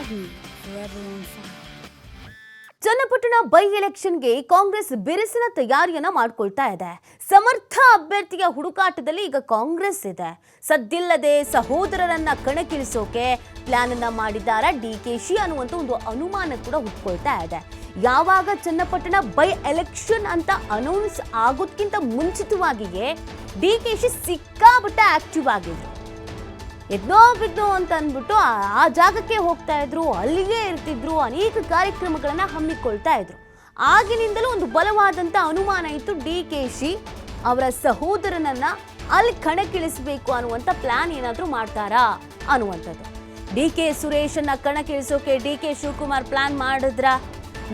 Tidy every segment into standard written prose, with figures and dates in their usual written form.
forever on fire. Channapatna by ಎಲೆಕ್ಷನ್ಗೆ ಕಾಂಗ್ರೆಸ್ ಬಿರುಸಿನ ತಯಾರಿಯನ್ನ ಮಾಡ್ಕೊಳ್ತಾ ಇದೆ. ಸಮರ್ಥ ಅಭ್ಯರ್ಥಿಯ ಹುಡುಕಾಟದಲ್ಲಿ ಈಗ ಕಾಂಗ್ರೆಸ್ ಇದೆ. ಸದ್ದಿಲ್ಲದೆ ಸಹೋದರರನ್ನ ಕಣಕ್ಕಿಳಿಸೋಕೆ ಪ್ಲಾನ್ ಅನ್ನ ಮಾಡಿದ್ದಾರೆ ಡಿಕೆಶಿ ಅನ್ನುವಂತ ಒಂದು ಅನುಮಾನ ಕೂಡ ಹುಟ್ಕೊಳ್ತಾ ಇದೆ. ಯಾವಾಗ ಚನ್ನಪಟ್ಟಣ ಬೈ ಎಲೆಕ್ಷನ್ ಅಂತ ಅನೌನ್ಸ್ ಆಗೋದಕ್ಕಿಂತ ಮುಂಚಿತವಾಗಿಯೇ ಡಿಕೆಶಿ ಸಿಕ್ಕಾಬಿಟ್ಟೆ ಆಕ್ಟಿವ್ ಆಗಿದ್ರು. ಎದ್ನೋ ಬಿದ್ನೋ ಅಂತ ಅಂದ್ಬಿಟ್ಟು ಆ ಜಾಗಕ್ಕೆ ಹೋಗ್ತಾ ಇದ್ರು, ಅಲ್ಲಿಗೆ ಇರ್ತಿದ್ರು, ಅನೇಕ ಕಾರ್ಯಕ್ರಮಗಳನ್ನ ಹಮ್ಮಿಕೊಳ್ತಾ ಇದ್ರು. ಆಗಿನಿಂದಲೂ ಒಂದು ಬಲವಾದಂತ ಅನುಮಾನ ಇತ್ತು, ಡಿಕೆಶಿ ಅವರ ಸಹೋದರನನ್ನ ಅಲ್ಲಿ ಕಣಕ್ಕಿಳಿಸಬೇಕು ಅನ್ನುವಂಥ ಪ್ಲಾನ್ ಏನಾದರೂ ಮಾಡ್ತಾರಾ ಅನ್ನುವಂಥದ್ದು. ಡಿಕೆ ಸುರೇಶನ್ನ ಕಣಕ್ಕಿಳಿಸೋಕೆ ಡಿಕೆ ಶಿವಕುಮಾರ್ ಪ್ಲಾನ್ ಮಾಡಿದ್ರ,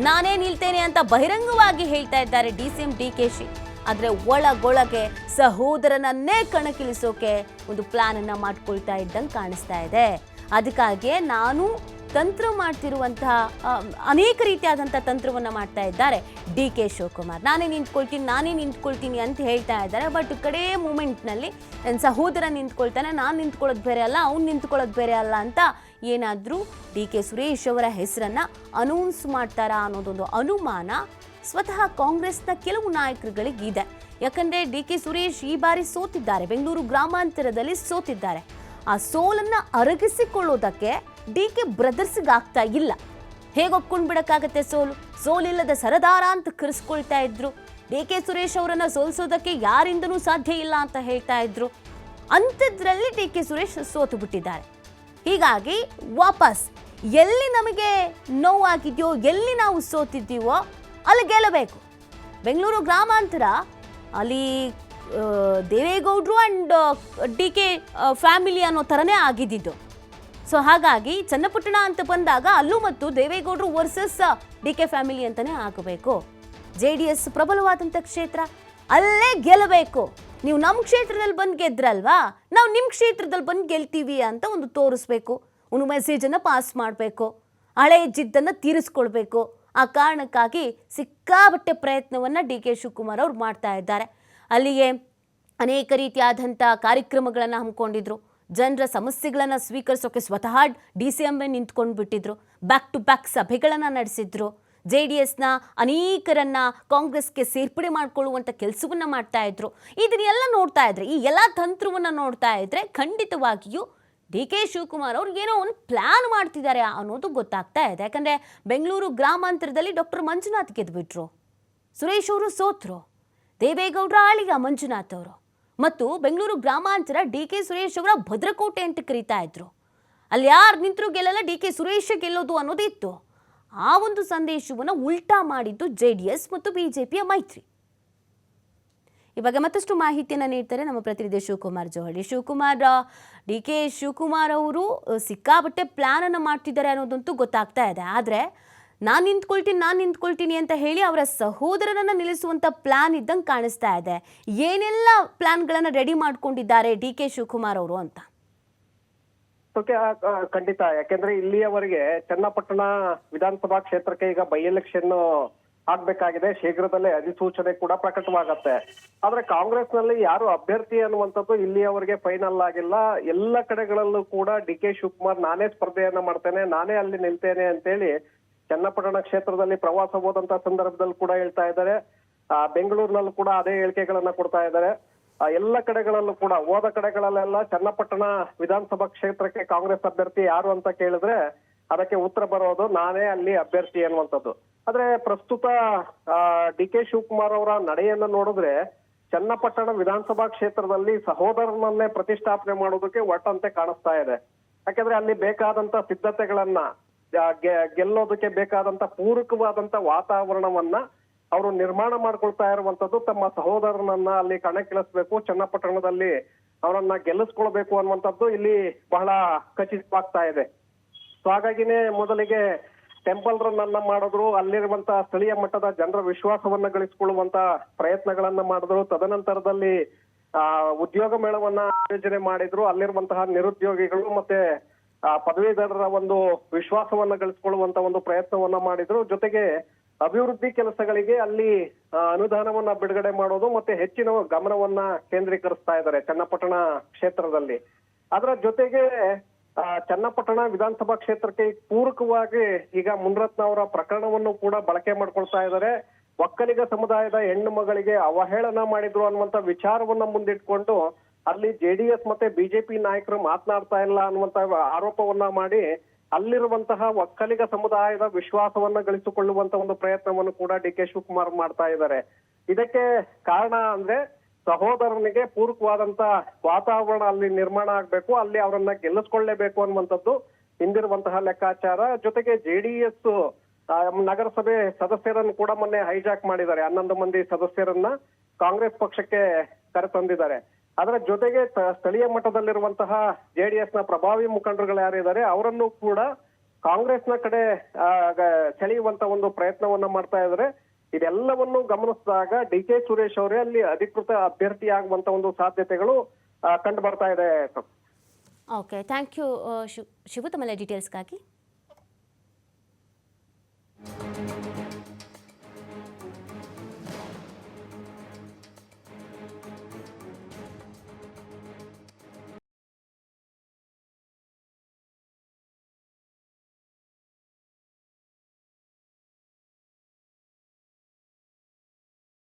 ನಾನೇ ನಿಲ್ತೇನೆ ಅಂತ ಬಹಿರಂಗವಾಗಿ ಹೇಳ್ತಾ ಇದ್ದಾರೆ ಡಿಸಿಎಂ ಡಿಕೆಶಿ. ಆದರೆ ಒಳಗೊಳಗೆ ಸಹೋದರನನ್ನೇ ಕಣಕ್ಕಿಳಿಸೋಕೆ ಒಂದು ಪ್ಲಾನ್ ಅನ್ನ ಮಾಡ್ಕೊಳ್ತಾ ಇದ್ದಂಗೆ ಕಾಣಿಸ್ತಾ ಇದೆ. ಅದಕ್ಕಾಗಿಯೇ ನಾನು ತಂತ್ರ ಮಾಡ್ತಿರುವಂತಹ ಅನೇಕ ರೀತಿಯಾದಂಥ ತಂತ್ರವನ್ನು ಮಾಡ್ತಾ ಇದ್ದಾರೆ ಡಿಕೆ ಶಿವಕುಮಾರ್. ನಾನೇ ನಿಂತ್ಕೊಳ್ತೀನಿ ಅಂತ ಹೇಳ್ತಾ ಇದ್ದಾರೆ. ಬಟ್ ಕಡೇ ಮೂಮೆಂಟ್ನಲ್ಲಿ ನನ್ನ ಸಹೋದರ ನಿಂತ್ಕೊಳ್ತಾನೆ, ನಾನು ನಿಂತ್ಕೊಳ್ಳೋದು ಬೇರೆ ಅಲ್ಲ, ಅವ್ನು ನಿಂತ್ಕೊಳ್ಳೋದು ಬೇರೆ ಅಲ್ಲ ಅಂತ ಏನಾದರೂ ಡಿಕೆ ಸುರೇಶ್ ಅವರ ಹೆಸರನ್ನ ಅನೌನ್ಸ್ ಮಾಡ್ತಾರಾ ಅನ್ನೋದೊಂದು ಅನುಮಾನ ಸ್ವತಃ ಕಾಂಗ್ರೆಸ್ನ ಕೆಲವು ನಾಯಕರುಗಳಿಗಿದೆ. ಯಾಕಂದ್ರೆ ಡಿಕೆ ಸುರೇಶ್ ಈ ಬಾರಿ ಸೋತಿದ್ದಾರೆ, ಬೆಂಗಳೂರು ಗ್ರಾಮಾಂತರದಲ್ಲಿ ಸೋತಿದ್ದಾರೆ. ಆ ಸೋಲನ್ನ ಅರಗಿಸಿಕೊಳ್ಳೋದಕ್ಕೆ ಡಿಕೆ ಬ್ರದರ್ಸ್ಗೆ ಆಗ್ತಾ ಇಲ್ಲ. ಹೇಗೆ ಒಪ್ಕೊಂಡು ಬಿಡಕ್ಕಾಗತ್ತೆ? ಸೋಲಿಲ್ಲದ ಸರದಾರ ಅಂತ ಕರೆಸ್ಕೊಳ್ತಾ ಇದ್ರು. ಡಿಕೆ ಸುರೇಶ್ ಅವರನ್ನ ಸೋಲಿಸೋದಕ್ಕೆ ಯಾರಿಂದನೂ ಸಾಧ್ಯ ಇಲ್ಲ ಅಂತ ಹೇಳ್ತಾ ಇದ್ರು. ಅಂಥದ್ರಲ್ಲಿ ಡಿಕೆ ಸುರೇಶ್ ಸೋತು ಬಿಟ್ಟಿದ್ದಾರೆ. ಹೀಗಾಗಿ ವಾಪಸ್ ಎಲ್ಲಿ ನಮಗೆ ನೋವಾಗಿದೆಯೋ, ಎಲ್ಲಿ ನಾವು ಸೋತಿದ್ದೀವೋ ಅಲ್ಲಿ ಗೆಲ್ಲಬೇಕು. ಬೆಂಗಳೂರು ಗ್ರಾಮಾಂತರ ಅಲ್ಲಿ ದೇವೇಗೌಡರು ಆ್ಯಂಡ್ ಡಿ ಕೆ ಫ್ಯಾಮಿಲಿ ಅನ್ನೋ ಥರನೇ ಆಗಿದ್ದಿದ್ದು. ಸೊ ಹಾಗಾಗಿ ಚನ್ನಪಟ್ಟಣ ಅಂತ ಬಂದಾಗ ಅಲ್ಲೂ ಮತ್ತು ದೇವೇಗೌಡರು ವರ್ಸಸ್ ಡಿ ಕೆ ಫ್ಯಾಮಿಲಿ ಅಂತಲೇ ಆಗಬೇಕು. JDS ಪ್ರಬಲವಾದಂಥ ಕ್ಷೇತ್ರ, ಅಲ್ಲೇ ಗೆಲ್ಲಬೇಕು. ನೀವು ನಮ್ಮ ಕ್ಷೇತ್ರದಲ್ಲಿ ಬಂದು ಗೆದ್ರಲ್ವಾ, ನಾವು ನಿಮ್ಮ ಕ್ಷೇತ್ರದಲ್ಲಿ ಬಂದು ಗೆಲ್ತೀವಿ ಅಂತ ಒಂದು ತೋರಿಸ್ಬೇಕು, ಒಂದು ಮೆಸೇಜನ್ನು ಪಾಸ್ ಮಾಡಬೇಕು, ಹಳೆ ಜಿದ್ದನ್ನು ತೀರಿಸ್ಕೊಳ್ಬೇಕು. ಆ ಕಾರಣಕ್ಕಾಗಿ ಸಿಕ್ಕಾಬಟ್ಟೆ ಪ್ರಯತ್ನವನ್ನು ಡಿ.ಕೆ. ಶಿವಕುಮಾರ್ ಅವರು ಮಾಡ್ತಾ ಇದ್ದಾರೆ. ಅಲ್ಲಿಗೆ ಅನೇಕ ರೀತಿಯಾದಂಥ ಕಾರ್ಯಕ್ರಮಗಳನ್ನು ಹಮ್ಮಿಕೊಂಡಿದ್ರು. ಜನರ ಸಮಸ್ಯೆಗಳನ್ನು ಸ್ವೀಕರಿಸೋಕೆ ಸ್ವತಃ DCM ನಿಂತ್ಕೊಂಡು ಬಿಟ್ಟಿದ್ರು. ಬ್ಯಾಕ್ ಟು ಬ್ಯಾಕ್ ಸಭೆಗಳನ್ನು ನಡೆಸಿದ್ರು. JDSನ ಅನೇಕರನ್ನ ಕಾಂಗ್ರೆಸ್ಗೆ ಸೇರ್ಪಡೆ ಮಾಡಿಕೊಳ್ಳುವಂಥ ಕೆಲಸವನ್ನು ಮಾಡ್ತಾ ಇದ್ರು. ಇದನ್ನೆಲ್ಲ ನೋಡ್ತಾ ಇದ್ರೆ, ಈ ಎಲ್ಲ ತಂತ್ರವನ್ನು ನೋಡ್ತಾ ಇದ್ರೆ ಖಂಡಿತವಾಗಿಯೂ ಡಿ.ಕೆ. ಶಿವಕುಮಾರ್ ಅವ್ರು ಏನೋ ಒಂದು ಪ್ಲಾನ್ ಮಾಡ್ತಿದ್ದಾರೆ ಅನ್ನೋದು ಗೊತ್ತಾಗ್ತಾ ಇದೆ. ಯಾಕಂದರೆ ಬೆಂಗಳೂರು ಗ್ರಾಮಾಂತರದಲ್ಲಿ ಡಾಕ್ಟರ್ ಮಂಜುನಾಥ್ ಗೆದ್ದುಬಿಟ್ರು, ಸುರೇಶ್ ಅವರು ಸೋತರು, ದೇವೇಗೌಡರ ಆಳಿಗ ಮಂಜುನಾಥ್ ಅವರು. ಮತ್ತು ಬೆಂಗಳೂರು ಗ್ರಾಮಾಂತರ ಡಿ.ಕೆ. ಸುರೇಶ್ ಅವರ ಭದ್ರಕೋಟೆ ಅಂತ ಕರೀತಾ ಇದ್ರು. ಅಲ್ಲಿ ಯಾರು ನಿಂತರೂ ಗೆಲ್ಲಲ್ಲ, ಡಿ.ಕೆ. ಸುರೇಶ್ ಗೆಲ್ಲೋದು ಅನ್ನೋದಿತ್ತು. ಆ ಒಂದು ಸಂದೇಶವನ್ನು ಉಲ್ಟಾ ಮಾಡಿದ್ದು JDS ಮತ್ತು BJPಯ ಮೈತ್ರಿ. ಈ ಬಗ್ಗೆ ಮತ್ತಷ್ಟು ಮಾಹಿತಿಯನ್ನು ನೀಡ್ತಾರೆ ನಮ್ಮ ಪ್ರತಿನಿಧಿ ಶಿವಕುಮಾರ್ ಜೋಹಳಿ. ಶಿವಕುಮಾರ್, ಡಿ.ಕೆ. ಶಿವಕುಮಾರ್ ಅವರು ಸಿಕ್ಕಾಬಟ್ಟೆ ಪ್ಲಾನ್ ಅನ್ನು ಮಾಡ್ತಿದ್ದಾರೆ ಅನ್ನೋದಂತೂ ಗೊತ್ತಾಗ್ತಾ ಇದೆ. ಆದರೆ ನಾನು ನಿಂತ್ಕೊಳ್ತೀನಿ ಅಂತ ಹೇಳಿ ಅವರ ಸಹೋದರನನ್ನ ನಿಲ್ಲಿಸುವಂತ ಪ್ಲಾನ್ ಇದ್ದಂಗೆ ಕಾಣಿಸ್ತಾ ಇದೆ. ಏನೆಲ್ಲ ಪ್ಲಾನ್ಗಳನ್ನು ರೆಡಿ ಮಾಡ್ಕೊಂಡಿದ್ದಾರೆ ಡಿ.ಕೆ. ಶಿವಕುಮಾರ್ ಅವರು ಅಂತ? ಖಂಡಿತ. ಯಾಕೆಂದ್ರೆ ಇಲ್ಲಿಯವರೆಗೆ ಚನ್ನಪಟ್ಟಣ ವಿಧಾನಸಭಾ ಕ್ಷೇತ್ರಕ್ಕೆ ಈಗ ಬೈ ಎಲೆಕ್ಷನ್ ಆಗ್ಬೇಕಾಗಿದೆ. ಶೀಘ್ರದಲ್ಲೇ ಅಧಿಸೂಚನೆ ಕೂಡ ಪ್ರಕಟವಾಗತ್ತೆ. ಆದ್ರೆ ಕಾಂಗ್ರೆಸ್ ನಲ್ಲಿ ಯಾರು ಅಭ್ಯರ್ಥಿ ಅನ್ನುವಂಥದ್ದು ಇಲ್ಲಿಯವರೆಗೆ ಫೈನಲ್ ಆಗಿಲ್ಲ. ಎಲ್ಲ ಕಡೆಗಳಲ್ಲೂ ಕೂಡ ಡಿ.ಕೆ. ಶಿವಕುಮಾರ್ ನಾನೇ ಸ್ಪರ್ಧೆಯನ್ನ ಮಾಡ್ತೇನೆ, ನಾನೇ ಅಲ್ಲಿ ನಿಲ್ತೇನೆ ಅಂತೇಳಿ ಚನ್ನಪಟ್ಟಣ ಕ್ಷೇತ್ರದಲ್ಲಿ ಪ್ರವಾಸ ಹೋದಂತ ಸಂದರ್ಭದಲ್ಲಿ ಕೂಡ ಹೇಳ್ತಾ ಇದ್ದಾರೆ. ಬೆಂಗಳೂರಿನಲ್ಲೂ ಕೂಡ ಅದೇ ಹೇಳಿಕೆಗಳನ್ನ ಕೊಡ್ತಾ ಇದ್ದಾರೆ. ಎಲ್ಲ ಕಡೆಗಳಲ್ಲೂ ಕೂಡ ಹೋದ ಕಡೆಗಳಲ್ಲೆಲ್ಲ ಚನ್ನಪಟ್ಟಣ ವಿಧಾನಸಭಾ ಕ್ಷೇತ್ರಕ್ಕೆ ಕಾಂಗ್ರೆಸ್ ಅಭ್ಯರ್ಥಿ ಯಾರು ಅಂತ ಕೇಳಿದ್ರೆ ಅದಕ್ಕೆ ಉತ್ತರ ಬರೋದು ನಾನೇ ಅಲ್ಲಿ ಅಭ್ಯರ್ಥಿ ಅನ್ನುವಂಥದ್ದು. ಆದ್ರೆ ಪ್ರಸ್ತುತ ಡಿ.ಕೆ. ಶಿವಕುಮಾರ್ ಅವರ ನಡೆಯನ್ನ ನೋಡಿದ್ರೆ ಚನ್ನಪಟ್ಟಣ ವಿಧಾನಸಭಾ ಕ್ಷೇತ್ರದಲ್ಲಿ ಸಹೋದರನನ್ನೇ ಪ್ರತಿಷ್ಠಾಪನೆ ಮಾಡೋದಕ್ಕೆ ಒಟ್ಟಂತೆ ಕಾಣಿಸ್ತಾ ಇದೆ. ಯಾಕಂದ್ರೆ ಅಲ್ಲಿ ಬೇಕಾದಂತ ಸಿದ್ಧತೆಗಳನ್ನ, ಗೆಲ್ಲೋದಕ್ಕೆ ಬೇಕಾದಂತ ಪೂರಕವಾದಂತ ವಾತಾವರಣವನ್ನ ಅವರು ನಿರ್ಮಾಣ ಮಾಡ್ಕೊಳ್ತಾ ಇರುವಂತದ್ದು. ತಮ್ಮ ಸಹೋದರನನ್ನ ಅಲ್ಲಿ ಕಣಕ್ಕಿಳಿಸ್ಬೇಕು, ಚನ್ನಪಟ್ಟಣದಲ್ಲಿ ಅವರನ್ನ ಗೆಲ್ಲಿಸ್ಕೊಳ್ಬೇಕು ಅನ್ನುವಂಥದ್ದು ಇಲ್ಲಿ ಬಹಳ ಖಚಿತವಾಗ್ತಾ ಇದೆ. ಸೊ ಹಾಗಾಗಿನೇ ಮೊದಲಿಗೆ ಟೆಂಪಲ್ ರನ್ ಅನ್ನ ಮಾಡಿದ್ರು, ಅಲ್ಲಿರುವಂತ ಸ್ಥಳೀಯ ಮಟ್ಟದ ಜನರ ವಿಶ್ವಾಸವನ್ನ ಗಳಿಸಿಕೊಳ್ಳುವಂತ ಪ್ರಯತ್ನಗಳನ್ನ ಮಾಡಿದ್ರು. ತದನಂತರದಲ್ಲಿ ಉದ್ಯೋಗ ಮೇಳವನ್ನ ಆಯೋಜನೆ ಮಾಡಿದ್ರು. ಅಲ್ಲಿರುವಂತಹ ನಿರುದ್ಯೋಗಿಗಳು ಮತ್ತೆ ಪದವೀಧರರ ಒಂದು ವಿಶ್ವಾಸವನ್ನ ಗಳಿಸಿಕೊಳ್ಳುವಂತ ಒಂದು ಪ್ರಯತ್ನವನ್ನ ಮಾಡಿದ್ರು. ಜೊತೆಗೆ ಅಭಿವೃದ್ಧಿ ಕೆಲಸಗಳಿಗೆ ಅಲ್ಲಿ ಅನುದಾನವನ್ನ ಬಿಡುಗಡೆ ಮಾಡೋದು ಮತ್ತೆ ಹೆಚ್ಚಿನ ಗಮನವನ್ನ ಕೇಂದ್ರೀಕರಿಸ್ತಾ ಇದ್ದಾರೆ ಚನ್ನಪಟ್ಟಣ ಕ್ಷೇತ್ರದಲ್ಲಿ. ಅದರ ಜೊತೆಗೆ ಚನ್ನಪಟ್ಟಣ ವಿಧಾನಸಭಾ ಕ್ಷೇತ್ರಕ್ಕೆ ಪೂರಕವಾಗಿ ಈಗ ಮುನ್ರತ್ನ ಅವರ ಪ್ರಕರಣವನ್ನು ಕೂಡ ಬಳಕೆ ಮಾಡ್ಕೊಳ್ತಾ ಇದ್ದಾರೆ. ಒಕ್ಕಲಿಗ ಸಮುದಾಯದ ಹೆಣ್ಣು ಮಗಳಿಗೆ ಅವಹೇಳನ ಮಾಡಿದ್ರು ಅನ್ನುವಂತ ವಿಚಾರವನ್ನ ಮುಂದಿಟ್ಕೊಂಡು ಅಲ್ಲಿ ಜೆಡಿಎಸ್ ಮತ್ತೆ ಬಿಜೆಪಿ ನಾಯಕರು ಮಾತನಾಡ್ತಾ ಇಲ್ಲ ಅನ್ನುವಂತ ಆರೋಪವನ್ನ ಮಾಡಿ ಅಲ್ಲಿರುವಂತಹ ಒಕ್ಕಲಿಗ ಸಮುದಾಯದ ವಿಶ್ವಾಸವನ್ನ ಗಳಿಸಿಕೊಳ್ಳುವಂತ ಒಂದು ಪ್ರಯತ್ನವನ್ನು ಕೂಡ ಡಿ ಕೆ ಶಿವಕುಮಾರ್ ಮಾಡ್ತಾ ಇದ್ದಾರೆ. ಇದಕ್ಕೆ ಕಾರಣ ಅಂದ್ರೆ ಸಹೋದರನಿಗೆ ಪೂರಕವಾದಂತ ವಾತಾವರಣ ಅಲ್ಲಿ ನಿರ್ಮಾಣ ಆಗ್ಬೇಕು, ಅಲ್ಲಿ ಅವರನ್ನ ಗೆಲ್ಲಿಸ್ಕೊಳ್ಳೇಬೇಕು ಅನ್ನುವಂಥದ್ದು ಹಿಂದಿರುವಂತಹ ಲೆಕ್ಕಾಚಾರ. ಜೊತೆಗೆ ಜೆಡಿಎಸ್ ನಗರಸಭೆ ಸದಸ್ಯರನ್ನು ಕೂಡ ಮೊನ್ನೆ ಹೈಜಾಕ್ ಮಾಡಿದ್ದಾರೆ. 11 ಮಂದಿ ಸದಸ್ಯರನ್ನ ಕಾಂಗ್ರೆಸ್ ಪಕ್ಷಕ್ಕೆ ಕರೆತಂದಿದ್ದಾರೆ. ಅದರ ಜೊತೆಗೆ ಸ್ಥಳೀಯ ಮಟ್ಟದಲ್ಲಿರುವಂತಹ ಜೆಡಿಎಸ್ ನ ಪ್ರಭಾವಿ ಮುಖಂಡರುಗಳು ಯಾರಿದ್ದಾರೆ ಅವರನ್ನು ಕೂಡ ಕಾಂಗ್ರೆಸ್ನ ಕಡೆ ಸೆಳೆಯುವಂತ ಒಂದು ಪ್ರಯತ್ನವನ್ನ ಮಾಡ್ತಾ ಇದ್ದಾರೆ. ಇದೆಲ್ಲವನ್ನು ಗಮನಿಸಿದಾಗ ಡಿ ಕೆ ಸುರೇಶ್ ಅವರೇ ಅಲ್ಲಿ ಅಧಿಕೃತ ಅಭ್ಯರ್ಥಿ ಆಗುವಂತ ಒಂದು ಸಾಧ್ಯತೆಗಳು ಕಂಡು ಬರ್ತಾ ಇದೆ. ಓಕೆ, ಥ್ಯಾಂಕ್ ಯು ಶಿವು ತಮ್ಮೆಲ್ಲ ಡೀಟೇಲ್ಸ್ಗಾಗಿ.